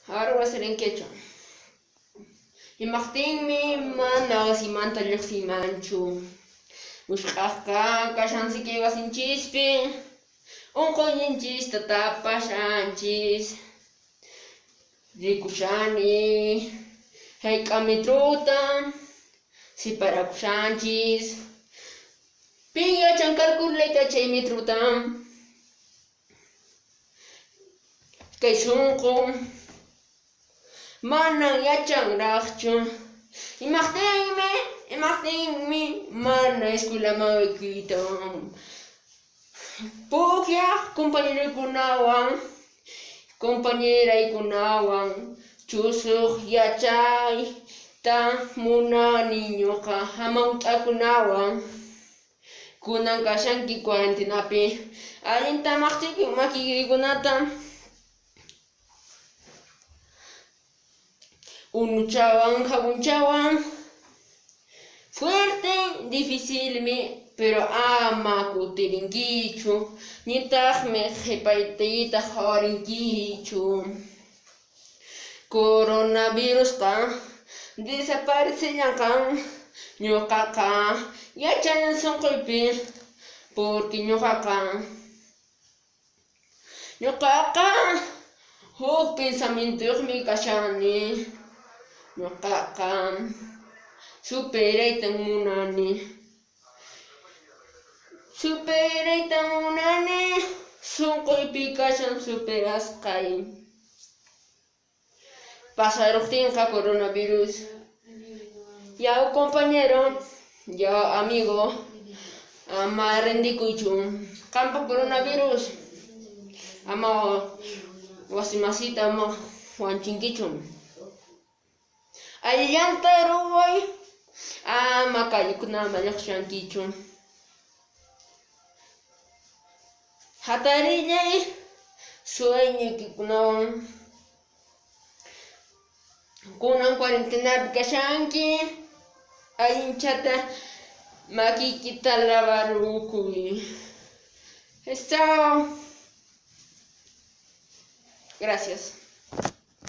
Ahora voy a hacer en quechua. Imaqtinmi mana wasimanta lluqsimanchu. Ushqaqqa kashanchiki wasinchispi unquyninchista tapashanchis. Rikushani hayk'ami truta siparakushanchis. Pin yachan calculeta chay mitruta. Kay sunqu manan yachanraqchu. Imaqtinmi mana escuelaman waykuyta. Pukyaq compañeraykunawan chusuq yachayta munani ñuqa hamawt'akunawan. Kunan kashanki cuarentenapi allinta maqchiki makiykunata. Unuchawan jabunchawan fuerte dificilmi pero ama kutirinkichu nitaqmi qhipaytiyta hawarinkichu. Coronavirusqa desaparecellanqa ñuqaqa yachanan sunquypi porque ñuqaqa huk pensamientoyuqmi kashani. Ñuqaqa superayta munani sunquypi kashan superasqay. Pasaruqtinqa coronavirus ya compañero ya amigo ama rindikuychu qampa coronavirus ama wasimasita ama wanchinkichu. Allanta ruway ama kallikunaman lluqshankichu. Hatarillay sueñikikunawan kunan cuarentenapi kashanki allinchata makiykita lavarukuy. Chao. Gracias.